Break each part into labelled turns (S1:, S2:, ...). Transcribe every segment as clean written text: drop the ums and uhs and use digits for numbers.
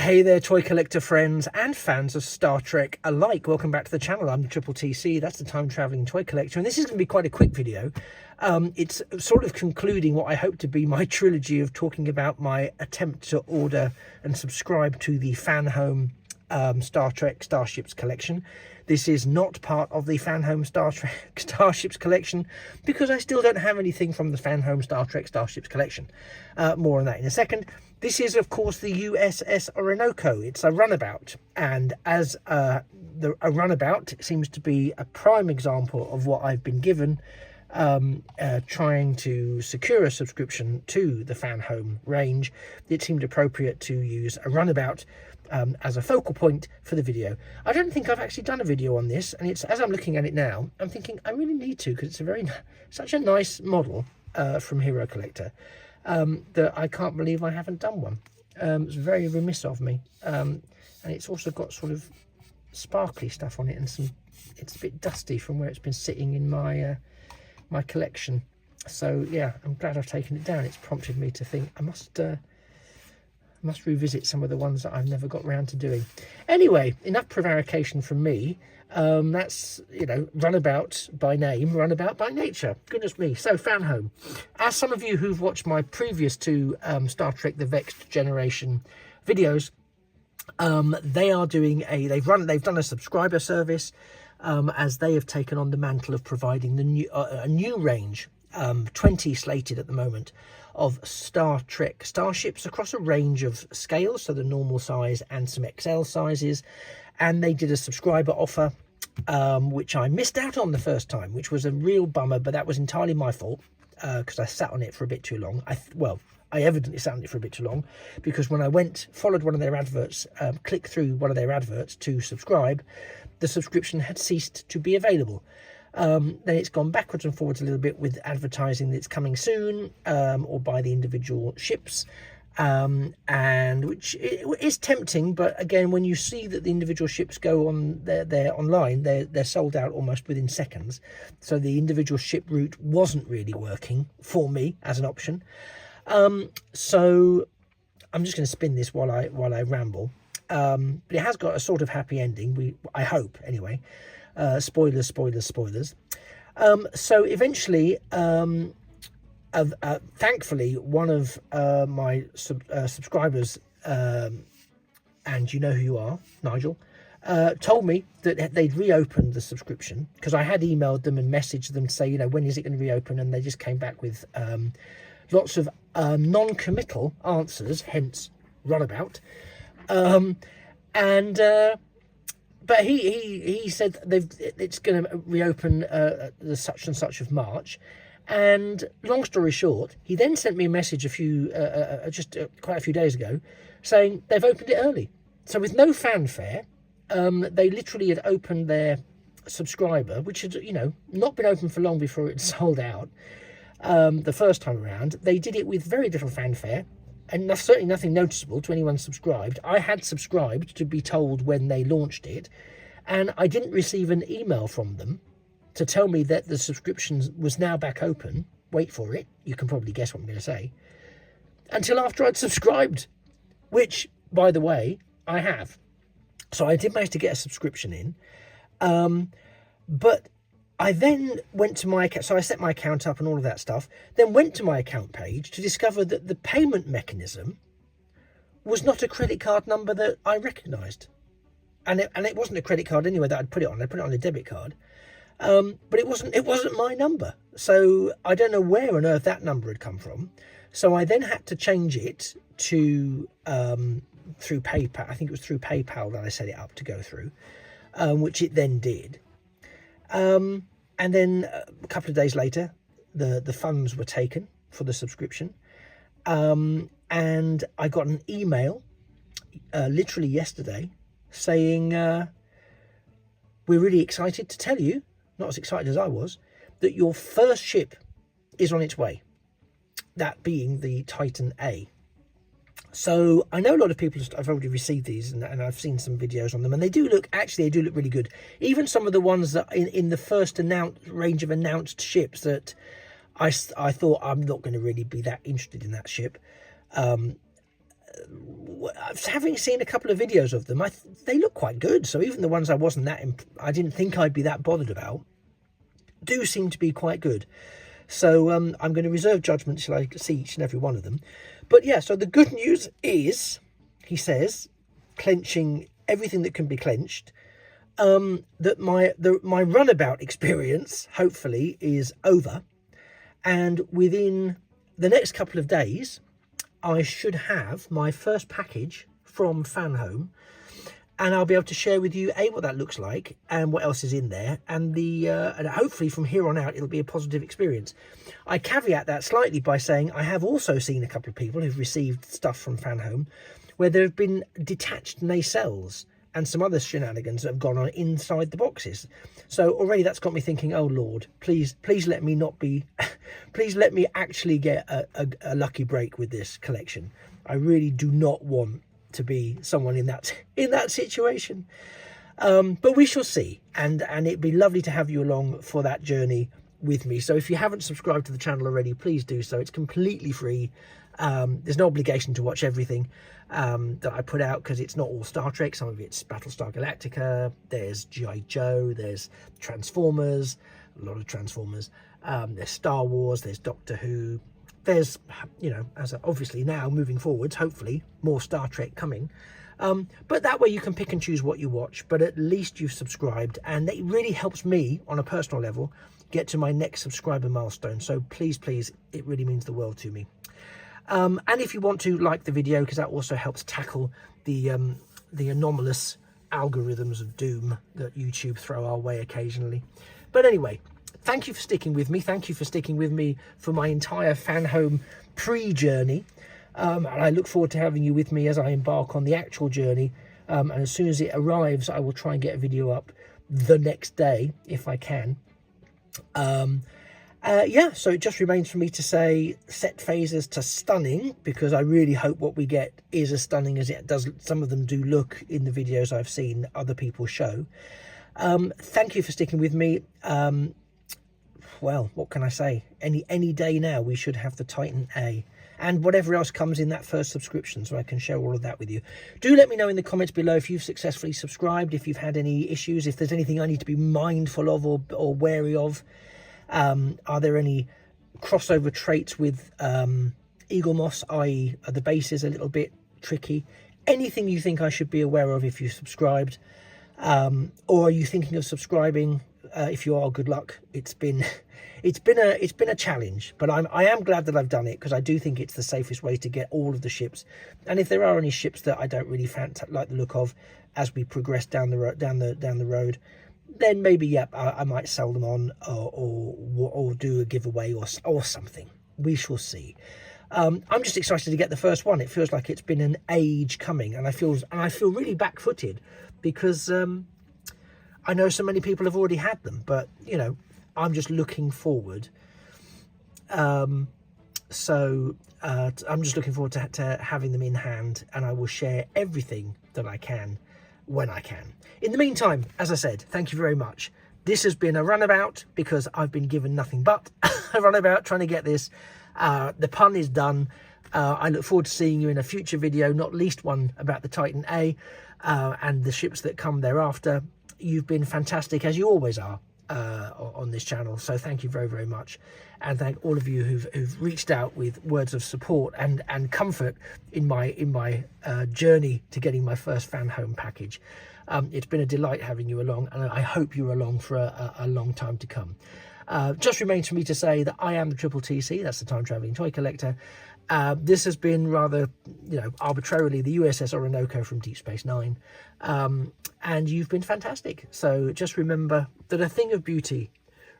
S1: Hey there, toy collector friends and fans of Star Trek alike. Welcome back to the channel. I'm Triple TC, that's the time traveling toy collector, and this is going to be quite a quick video. It's sort of concluding what I hope to be my trilogy of talking about my attempt to order and subscribe to the Fanhome Star Trek Starships collection. This is not part of the Fanhome Star Trek Starships collection because I still don't have anything from the Fanhome Star Trek Starships collection. More on that in a second. This is, of course, the USS Orinoco. It's a runabout, and as a runabout seems to be a prime example of what I've been given trying to secure a subscription to the Fanhome range. It seemed appropriate to use a runabout as a focal point for the video. I don't think I've actually done a video on this, and it's, as I'm looking at it now, I'm thinking I really need to, because it's such a nice model from Hero Collector that I can't believe I haven't done one. It's very remiss of me, and it's also got sort of sparkly stuff on it, and it's a bit dusty from where it's been sitting in my my collection. So yeah, I'm glad I've taken it down. It's prompted me to think I must revisit some of the ones that I've never got round to doing. Anyway, enough prevarication from me. That's, you know, runabout by name, runabout by nature. Goodness me. So Fanhome, as some of you who've watched my previous two Star Trek the Vexed generation videos, they are doing they've done a subscriber service, as they have taken on the mantle of providing the new a new range, 20 slated at the moment, of Star Trek starships across a range of scales, so the normal size and some XL sizes. And they did a subscriber offer, which I missed out on the first time, which was a real bummer, but that was entirely my fault, because I sat on it for a bit too long. I evidently sat on it for a bit too long, because when I followed one of their adverts, clicked through one of their adverts to subscribe, the subscription had ceased to be available. Then it's gone backwards and forwards a little bit with advertising that it's coming soon, or by the individual ships, and which is tempting. But again, when you see that the individual ships go on they're online, they're sold out almost within seconds. So the individual ship route wasn't really working for me as an option. So I'm just going to spin this while I ramble. But it has got a sort of happy ending. I hope anyway. Spoilers. So eventually, thankfully, one of my subscribers, and you know who you are, Nigel, told me that they'd reopened the subscription, because I had emailed them and messaged them to say, you know, when is it going to reopen? And they just came back with lots of non-committal answers, hence runabout. But he said it's going to reopen the such and such of March. And long story short, he then sent me a message quite a few days ago saying they've opened it early. So with no fanfare, they literally had opened their subscriber, which had, you know, not been open for long before it sold out the first time around. They did it with very little fanfare, and certainly nothing noticeable to anyone subscribed. I had subscribed to be told when they launched it, and I didn't receive an email from them to tell me that the subscription was now back open. Wait for it, you can probably guess what I'm going to say, until after I'd subscribed, which, by the way, I have. So I did manage to get a subscription in, but I then went to my account, so I set my account up and all of that stuff, then went to my account page to discover that the payment mechanism was not a credit card number that I recognised. And it wasn't a credit card anyway that I'd put it on. I put it on a debit card. But it wasn't my number. So I don't know where on earth that number had come from. So I then had to change it to through PayPal. I think it was through PayPal that I set it up to go through, which it then did. And then a couple of days later, the funds were taken for the subscription. And I got an email literally yesterday saying, we're really excited to tell you, not as excited as I was, that your first ship is on its way. That being the Titan A. So I know a lot of people have already received these, and I've seen some videos on them, and they do look really good. Even some of the ones that in the first range of announced ships that I thought I'm not going to really be that interested in that ship. having seen a couple of videos of them, they look quite good. So even the ones I didn't think I'd be that bothered about, do seem to be quite good. So I'm going to reserve judgment till I see each and every one of them. But yeah, so the good news is, he says, clenching everything that can be clenched, that my runabout experience hopefully is over, and within the next couple of days I should have my first package from Fanhome, and I'll be able to share with you what that looks like and what else is in there, and and hopefully from here on out it'll be a positive experience. I caveat that slightly by saying I have also seen a couple of people who've received stuff from Fanhome where there have been detached nacelles and some other shenanigans that have gone on inside the boxes. So already that's got me thinking, oh Lord, please let me not be, please let me actually get a lucky break with this collection. I really do not want to be someone in that situation. But we shall see, and it'd be lovely to have you along for that journey with me. So if you haven't subscribed to the channel already, please do so. It's completely free. There's no obligation to watch everything that I put out, because it's not all Star Trek. Some of it's Battlestar Galactica, there's G.I. Joe, there's Transformers, a lot of Transformers, there's Star Wars, there's Doctor Who, there's, you know, as obviously now moving forwards, hopefully more Star Trek coming, but that way you can pick and choose what you watch, but at least you've subscribed, and it really helps me on a personal level get to my next subscriber milestone. So please, it really means the world to me. And if you want to like the video, because that also helps tackle the anomalous algorithms of doom that YouTube throw our way occasionally. But anyway, thank you for sticking with me. Thank you for sticking with me for my entire Fanhome pre-journey. And I look forward to having you with me as I embark on the actual journey. And as soon as it arrives, I will try and get a video up the next day if I can. Yeah, so it just remains for me to say set phasers to stunning, because I really hope what we get is as stunning as it does. Some of them do look in the videos I've seen other people show. Thank you for sticking with me. Well, what can I say? Any day now we should have the Titan A and whatever else comes in that first subscription, so I can share all of that with you. Do let me know in the comments below if you've successfully subscribed, if you've had any issues, if there's anything I need to be mindful of or wary of. Are there any crossover traits with Eagle Moss, i.e. are the bases a little bit tricky? Anything you think I should be aware of if you subscribed, or are you thinking of subscribing? If you are, good luck. It's been a challenge, but I am glad that I've done it, because I do think it's the safest way to get all of the ships. And if there are any ships that I don't really like the look of as we progress down the road, then maybe, yep, I might sell them on or do a giveaway or something. We shall see. I'm just excited to get the first one. It feels like it's been an age coming, and I feel really back-footed, because I know so many people have already had them, but you know, I'm just looking forward. I'm just looking forward to having them in hand, and I will share everything that I can when I can. In the meantime, as I said, thank you very much. This has been a runabout, because I've been given nothing but a runabout trying to get this. The pun is done. I look forward to seeing you in a future video, not least one about the Titan A and the ships that come thereafter. You've been fantastic, as you always are, on this channel, so thank you very, very much, and thank all of you who've reached out with words of support and comfort in my journey to getting my first Fanhome package. It's been a delight having you along, and I hope you're along for a long time to come. Just remains for me to say that I am the Triple TC, that's the Time Travelling Toy Collector. This has been rather, you know, arbitrarily the USS Orinoco from Deep Space Nine, and you've been fantastic. So just remember that a thing of beauty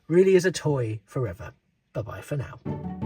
S1: really is a toy forever. Bye-bye for now.